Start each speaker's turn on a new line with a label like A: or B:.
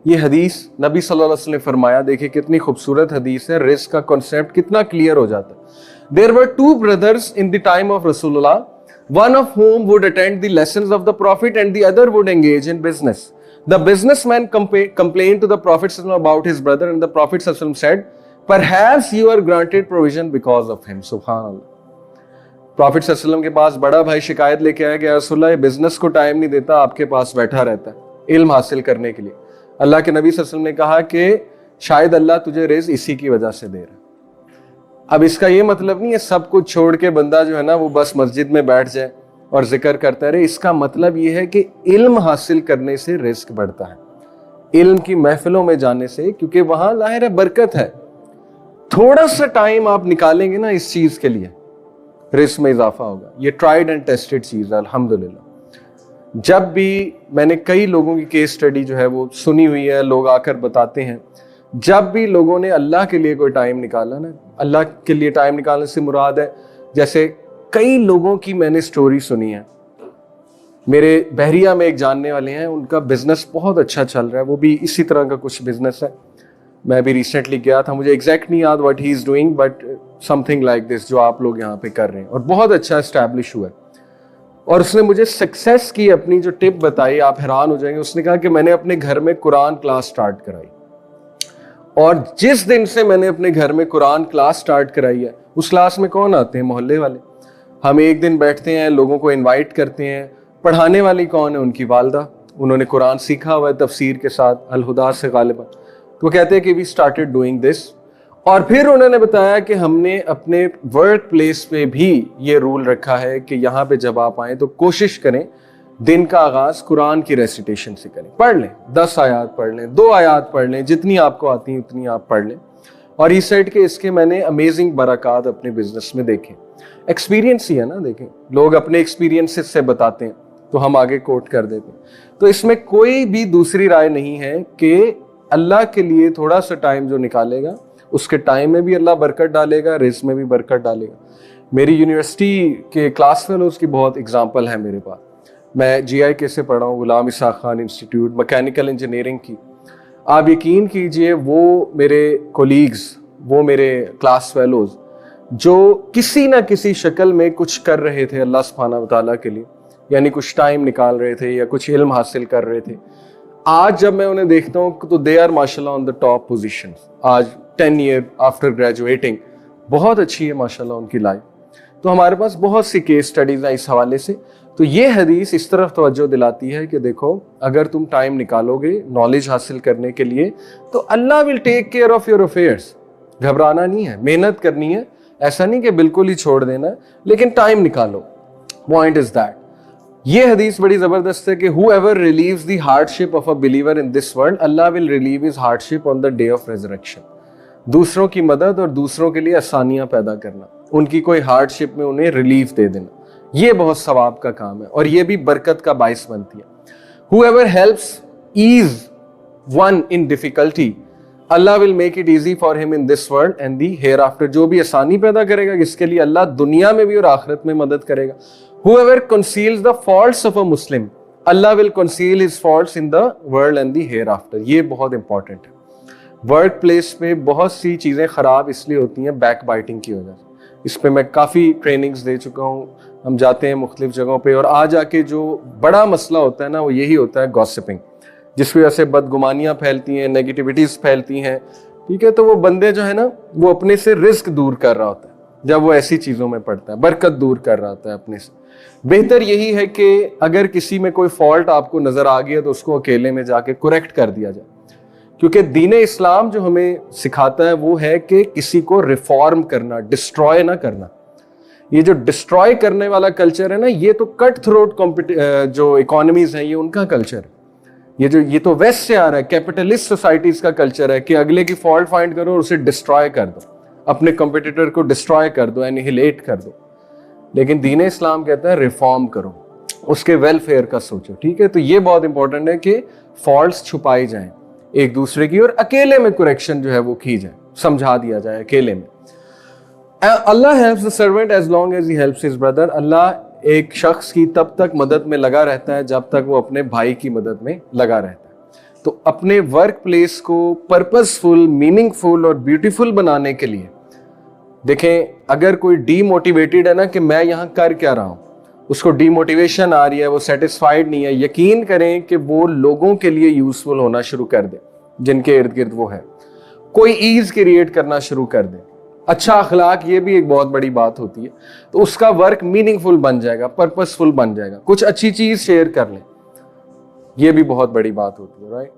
A: یہ حدیث نبی صلی اللہ علیہ وسلم نے فرمایا, دیکھیں کتنی خوبصورت حدیث ہے, رزق کا کنسیپٹ کتنا کلیئر ہو جاتا ہے. There were two brothers in the time of Rasulullah, one of whom would attend the lessons of the Prophet and the other would engage in business. The businessman complained to the Prophet ﷺ about his brother and the Prophet ﷺ said, perhaps you are granted provision because of him. Subhan Allah. Prophet ﷺ کے پاس بڑا بھائی شکایت لے کے آیا کہ رسول اللہ یہ بزنس کو ٹائم نہیں دیتا, آپ کے پاس بیٹھا رہتا ہے علم حاصل کرنے کے لیے. اللہ کے نبی صلی اللہ علیہ وسلم نے کہا کہ شاید اللہ تجھے رزق اسی کی وجہ سے دے رہا ہے. اب اس کا یہ مطلب نہیں ہے سب کچھ چھوڑ کے بندہ جو ہے نا وہ بس مسجد میں بیٹھ جائے اور ذکر کرتا رہے. اس کا مطلب یہ ہے کہ علم حاصل کرنے سے رزق بڑھتا ہے, علم کی محفلوں میں جانے سے, کیونکہ وہاں ظاہر ہے برکت ہے. تھوڑا سا ٹائم آپ نکالیں گے نا اس چیز کے لیے, رزق میں اضافہ ہوگا. یہ ٹرائیڈ اینڈ ٹیسٹڈ چیز ہے الحمدللہ. جب بھی میں نے کئی لوگوں کی کیس سٹڈی جو ہے وہ سنی ہوئی ہے, لوگ آ کر بتاتے ہیں, جب بھی لوگوں نے اللہ کے لیے کوئی ٹائم نکالا نا, اللہ کے لیے ٹائم نکالنے سے مراد ہے جیسے کئی لوگوں کی میں نے سٹوری سنی ہے. میرے بحریہ میں ایک جاننے والے ہیں, ان کا بزنس بہت اچھا چل رہا ہے, وہ بھی اسی طرح کا کچھ بزنس ہے. میں بھی ریسنٹلی گیا تھا, مجھے ایگزیکٹ نہیں یاد what he is doing but some thing like this جو آپ لوگ یہاں پہ کر رہے ہیں, اور بہت اچھا اسٹیبلش ہوا ہے. اور اس نے مجھے سکسیس کی اپنی جو ٹپ بتائی, آپ حیران ہو جائیں گے. اس نے کہا کہ میں نے اپنے گھر میں قرآن کلاس سٹارٹ کرائی, اور جس دن سے میں نے اپنے گھر میں قرآن کلاس سٹارٹ کرائی ہے, اس کلاس میں کون آتے ہیں؟ محلے والے. ہم ایک دن بیٹھتے ہیں, لوگوں کو انوائٹ کرتے ہیں. پڑھانے والی کون ہے؟ ان کی والدہ. انہوں نے قرآن سیکھا ہوا ہے تفسیر کے ساتھ, الہدا سے غالباً. تو وہ کہتے ہیں کہ وی اسٹارٹیڈ ڈوئنگ دس. اور پھر انہوں نے بتایا کہ ہم نے اپنے ورک پلیس پہ بھی یہ رول رکھا ہے کہ یہاں پہ جب آپ آئیں تو کوشش کریں دن کا آغاز قرآن کی ریسیٹیشن سے کریں. پڑھ لیں, 10 آیات پڑھ لیں, 2 آیات پڑھ لیں, جتنی آپ کو آتی ہیں اتنی آپ پڑھ لیں. اور یہ سیٹ کے اس کے میں نے امیزنگ برکات اپنے بزنس میں دیکھے. ایکسپیرینس ہی ہے نا, دیکھیں لوگ اپنے ایکسپیرینس سے بتاتے ہیں تو ہم آگے کوٹ کر دیتے ہیں. تو اس میں کوئی بھی دوسری رائے نہیں ہے کہ اللہ کے لیے تھوڑا سا ٹائم جو نکالے گا اس کے ٹائم میں بھی اللہ برکت ڈالے گا, رزق میں بھی برکت ڈالے گا. میری یونیورسٹی کے کلاس فیلوز کی بہت اگزامپل ہے میرے پاس. میں جی آئی کے سے پڑھا ہوں, Ghulam Ishaq Khan institute, mechanical engineering کی. آپ یقین کیجئے وہ میرے کولیگز, وہ میرے کلاس فیلوز جو کسی نہ کسی شکل میں کچھ کر رہے تھے اللہ سبحانہ وتعالیٰ کے لیے, یعنی کچھ ٹائم نکال رہے تھے یا کچھ علم حاصل کر رہے تھے, آج جب میں انہیں دیکھتا ہوں تو دے آر ماشاءاللہ آن دا ٹاپ پوزیشن. آج 10 ایئر آفٹر گریجویٹنگ بہت اچھی ہے ماشاءاللہ ان کی لائف. تو ہمارے پاس بہت سی کیس سٹڈیز ہیں اس حوالے سے. تو یہ حدیث اس طرف توجہ دلاتی ہے کہ دیکھو اگر تم ٹائم نکالو گے نالج حاصل کرنے کے لیے تو اللہ will take care of your affairs. گھبرانا نہیں ہے, محنت کرنی ہے, ایسا نہیں کہ بالکل ہی چھوڑ دینا ہے, لیکن ٹائم نکالو. Point is that. یہ حدیث بڑی زبردست ہے کہ whoever relieves the hardship of a believer in this world, Allah will relieve his hardship on the day of resurrection. دوسروں کی مدد اور دوسروں کے لیے آسانیاں پیدا کرنا, ان کی کوئی ہارڈ شپ میں انہیں ریلیف دے دینا, یہ بہت ثواب کا کام ہے اور یہ بھی برکت کا باعث بنتی ہے. Whoever helps ease one in difficulty, Allah will make it easy for him in this world and the hereafter. جو بھی آسانی پیدا کرے گا اس کے لیے اللہ دنیا میں بھی اور آخرت میں مدد کرے گا. Whoever conceals the faults of a Muslim, Allah will conceal his faults in the world and the hereafter. یہ بہت امپورٹنٹ ہے. ورک پلیس پہ بہت سی چیزیں خراب اس لیے ہوتی ہیں بیک بائٹنگ کی وجہ سے. اس پہ میں کافی ٹریننگز دے چکا ہوں. ہم جاتے ہیں مختلف جگہوں پہ اور آ جا کے جو بڑا مسئلہ ہوتا ہے نا وہ یہی ہوتا ہے گوسپنگ, جس کی وجہ سے بدگمانیاں پھیلتی ہیں, نیگیٹیوٹیز پھیلتی ہیں. ٹھیک ہے, تو وہ بندے جو ہے نا وہ اپنے سے رزق دور کر رہا ہوتا ہے جب وہ ایسی چیزوں میں پڑتا ہے, برکت دور کر رہا ہوتا ہے اپنے سے. بہتر یہی ہے کہ اگر کسی میں کوئی فالٹ آپ کو نظر آ گیا تو اس کو اکیلے میں جا کے کریکٹ کر دیا جائے, کیونکہ دین اسلام جو ہمیں سکھاتا ہے وہ ہے کہ کسی کو ریفارم کرنا, ڈسٹرائے نہ کرنا. یہ جو ڈسٹرائے کرنے والا کلچر ہے نا, یہ تو کٹ تھروٹ جو اکانومیز ہیں یہ ان کا کلچر ہے. یہ تو ویسٹ سے آ رہا ہے, کیپٹلسٹ سوسائٹیز کا کلچر ہے کہ اگلے کی فالٹ فائنڈ کرو اور اسے ڈسٹرائے کر دو, اپنے کمپیٹیٹر کو ڈسٹرائے کر دو, انہیلیٹ کر دو. لیکن دین اسلام کہتا ہے ریفارم کرو, اس کے ویلفیئر کا سوچو. ٹھیک ہے, تو یہ بہت امپورٹنٹ ہے کہ فالٹس چھپائی جائیں ایک دوسرے کی اور اکیلے میں کریکشن جو ہے وہ کی جائے, سمجھا دیا جائے اکیلے میں. اللہ helps the servant as long as he helps his brother. اللہ ایک شخص کی تب تک مدد میں لگا رہتا ہے جب تک وہ اپنے بھائی کی مدد میں لگا رہتا ہے. تو اپنے ورک پلیس کو پرپسفل، میننگ فل اور بیوٹیفل بنانے کے لیے دیکھیں، اگر کوئی ڈی موٹیویٹڈ ہے نا کہ میں یہاں کر کیا رہا ہوں، اس کو ڈی موٹیویشن آ رہی ہے، وہ سیٹسفائیڈ نہیں ہے، یقین کریں کہ وہ لوگوں کے لیے یوزفل ہونا شروع کر دے جن کے ارد گرد وہ ہے، کوئی ایز کریٹ کرنا شروع کر دے۔ اچھا اخلاق یہ بھی ایک بہت بڑی بات ہوتی ہے، تو اس کا ورک میننگ فل بن جائے گا، پرپسفل بن جائے گا، کچھ اچھی چیز شیئر کر لیں، یہ بھی بہت بڑی بات ہوتی ہے، رائٹ؟